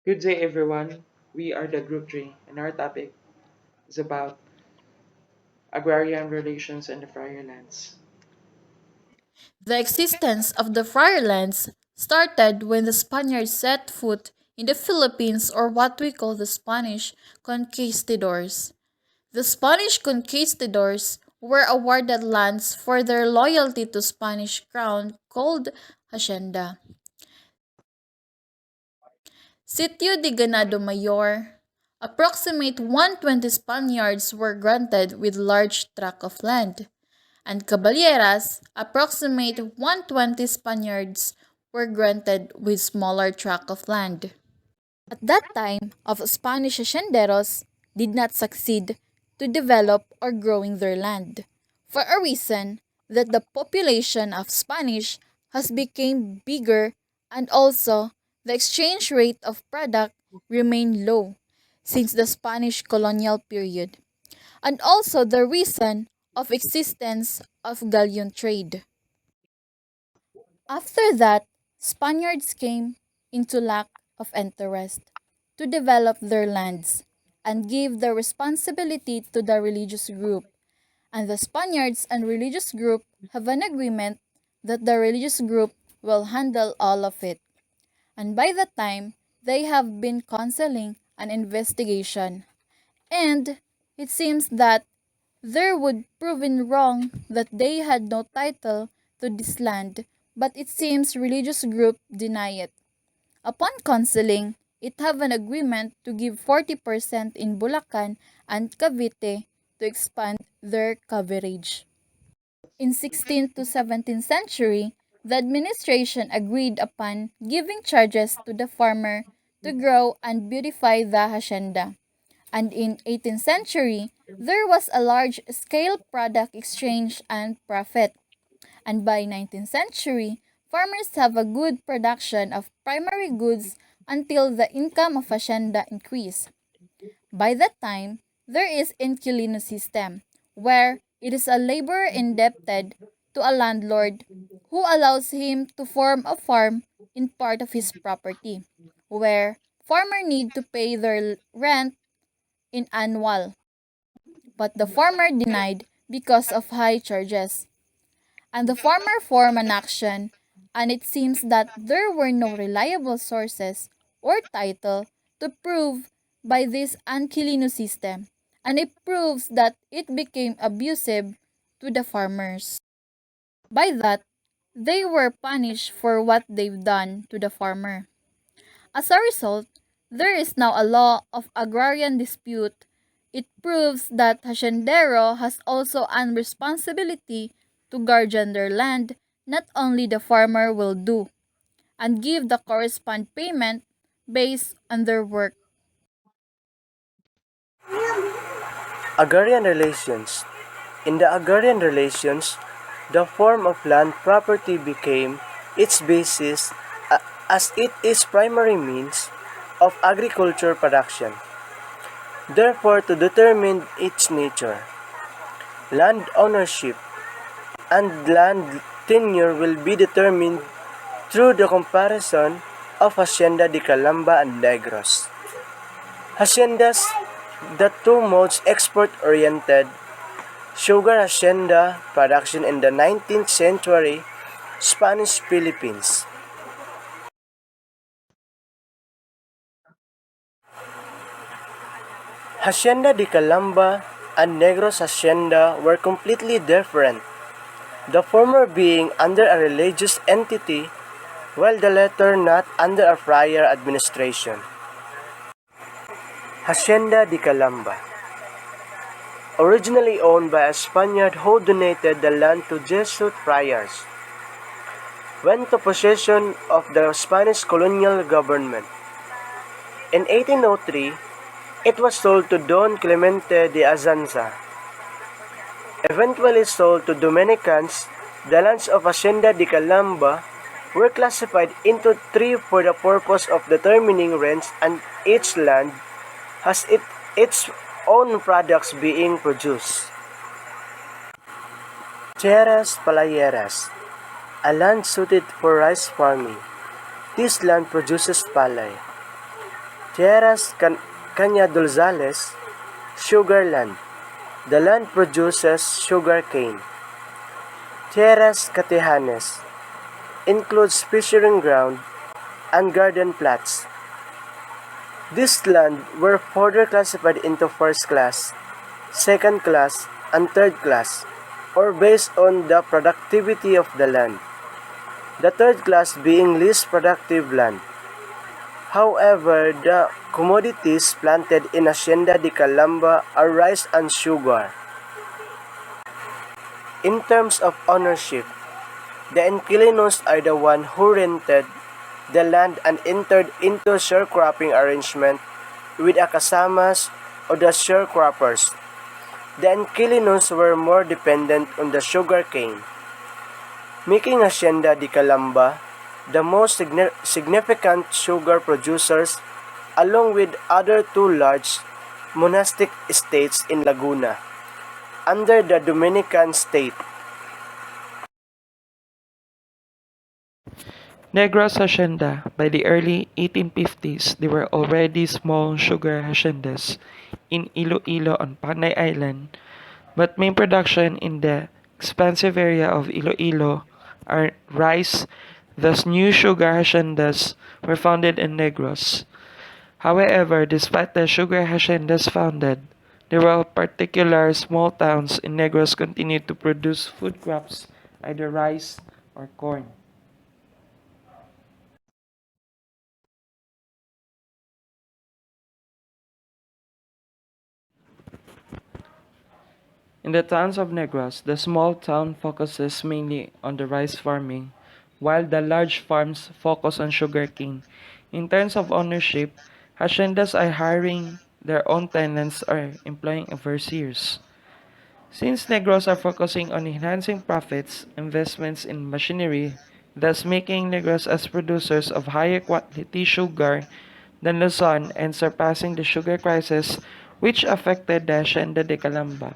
Good day, everyone. We are the Group 3, and our topic is about agrarian relations and the Friar lands. The existence of the Friar lands started when the Spaniards set foot in the Philippines, or what we call the Spanish conquistadors. The Spanish conquistadors were awarded lands for their loyalty to Spanish crown called hacienda. Sitio de Ganado Mayor. Approximate 120 Spaniards were granted with large tract of land, and caballeras, approximate 120 Spaniards, were granted with smaller tract of land. At that time, of Spanish hacienderos did not succeed to develop or growing their land, for a reason that the population of Spanish has become bigger, and also the exchange rate of product remained low since the Spanish colonial period, and also the reason of existence of galleon trade. After that, Spaniards came into lack of interest to develop their lands and gave the responsibility to the religious group. And the Spaniards and religious group have an agreement that the religious group will handle all of it. And by that time, they have been counseling an investigation. And it seems that there would proven wrong that they had no title to this land, but it seems religious group deny it. Upon counseling, it have an agreement to give 40% in Bulacan and Cavite to expand their coverage. In 16th to 17th century, the administration agreed upon giving charges to the farmer to grow and beautify the hacienda. And in 18th century, there was a large-scale product exchange and profit. And by 19th century, farmers have a good production of primary goods until the income of hacienda increase. By that time, there is inquilino system, where it is a laborer indebted to a landlord who allows him to form a farm in part of his property, where farmer need to pay their rent in annual, but the farmer denied because of high charges. And the farmer formed an action, and it seems that there were no reliable sources or title to prove by this Anquilino system, and it proves that it became abusive to the farmers. By that, they were punished for what they've done to the farmer. As a result, there is now a law of agrarian dispute. It proves that haciendero has also an responsibility to guardian their land, not only the farmer will do, and give the correspond payment based on their work. Agrarian relations. In the agrarian relations, the form of land property became its basis as it is primary means of agriculture production. Therefore, to determine its nature, land ownership and land tenure will be determined through the comparison of Hacienda de Calamba and Negros. Haciendas, the two most export-oriented, sugar hacienda production in the 19th century Spanish Philippines. Hacienda de Calamba and Negros Hacienda were completely different, the former being under a religious entity while the latter not under a friar administration. Hacienda de Calamba, originally owned by a Spaniard who donated the land to Jesuit friars, went to possession of the Spanish colonial government. In 1803, it was sold to Don Clemente de Azanza. Eventually sold to Dominicans, the lands of Hacienda de Calamba were classified into three for the purpose of determining rents, and each land has its own products being produced. Tierras Palayeras, a land suited for rice farming. This land produces palay. Tierras Cañadulzales, sugar land. The land produces sugar cane. Tierras Catijanes includes fishing ground and garden plots. These land were further classified into first class, second class, and third class, or based on the productivity of the land. The third class being least productive land. However, the commodities planted in Hacienda de Calamba are rice and sugar. In terms of ownership, the inquilinos are the one who rented the land and entered into sharecropping arrangement with the kasamas or the sharecroppers. The inquilinos were more dependent on the sugar cane, making Hacienda de Calamba the most significant sugar producers along with other two large monastic estates in Laguna under the Dominican state. Negros Hacienda. By the early 1850s, there were already small sugar haciendas in Iloilo on Panay Island, but main production in the expansive area of Iloilo are rice, thus new sugar haciendas were founded in Negros. However, despite the sugar haciendas founded, there were particular small towns in Negros continued to produce food crops, either rice or corn. In the towns of Negros, the small town focuses mainly on the rice farming, while the large farms focus on sugarcane. In terms of ownership, haciendas are hiring their own tenants or employing overseers. Since Negros are focusing on enhancing profits, investments in machinery, thus making Negros as producers of higher quality sugar than Luzon and surpassing the sugar crisis which affected the Hacienda de Calamba.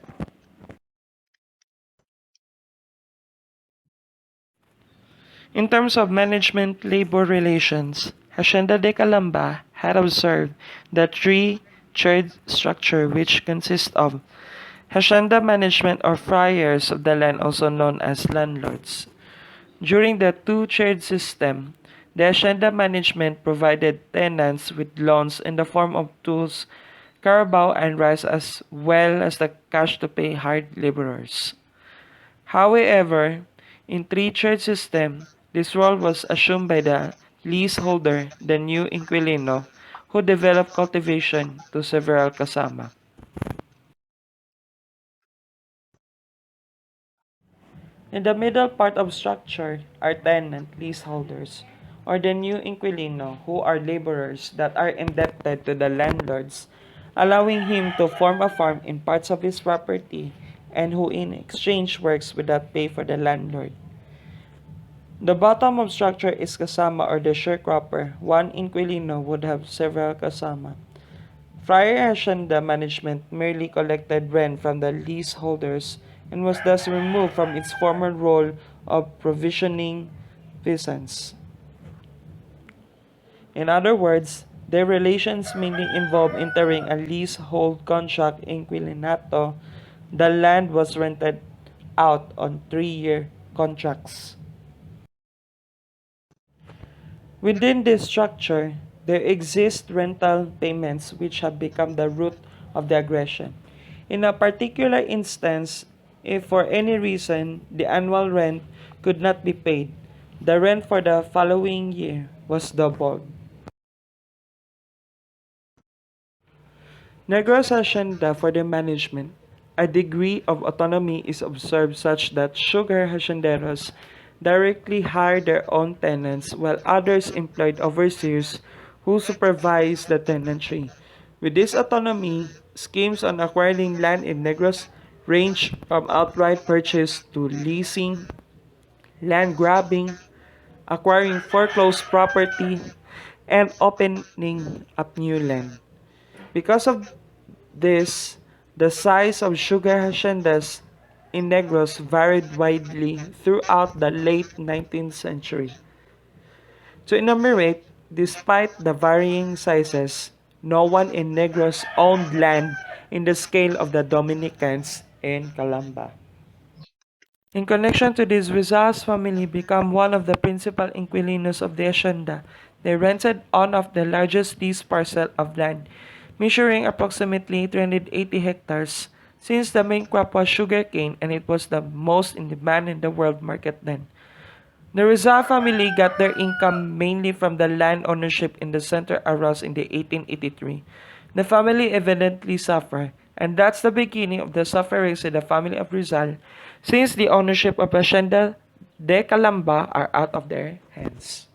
In terms of management-labor relations, Hacienda de Calamba had observed the three-tiered structure which consists of Hacienda management or friars of the land, also known as landlords. During the two-tiered system, the Hacienda management provided tenants with loans in the form of tools, carabao, and rice as well as the cash to pay hired laborers. However, in three-tiered system, this role was assumed by the leaseholder, the new inquilino, who developed cultivation to several kasama. In the middle part of structure are tenant leaseholders, or the new inquilino, who are laborers that are indebted to the landlords, allowing him to form a farm in parts of his property and who in exchange works without pay for the landlord. The bottom of structure is kasama or the sharecropper. One inquilino would have several kasama. Friar Hacienda management merely collected rent from the leaseholders and was thus removed from its former role of provisioning peasants. In other words, their relations mainly involved entering a leasehold contract inquilinato. The land was rented out on 3-year contracts. Within this structure, there exist rental payments which have become the root of the aggression. In a particular instance, if for any reason the annual rent could not be paid, the rent for the following year was doubled. Negros hacienda for the management, a degree of autonomy is observed such that sugar hacienderos directly hire their own tenants while others employed overseers who supervise the tenantry. With this autonomy, schemes on acquiring land in Negros range from outright purchase to leasing, land grabbing, acquiring foreclosed property, and opening up new land. Because of this, the size of sugar haciendas in Negros varied widely throughout the late 19th century. To enumerate, despite the varying sizes, No one in Negros owned land in the scale of the Dominicans in Calamba. In connection to this, Rizal's family became one of the principal inquilinos of the hacienda. They rented one of the largest leased parcel of land, measuring approximately 380 hectares, since the main crop was sugarcane and it was the most in demand in the world market then. The Rizal family got their income mainly from the land ownership in the center arose in the 1883. The family evidently suffered, and that's the beginning of the sufferings in the family of Rizal, since the ownership of Hacienda de Calamba are out of their hands.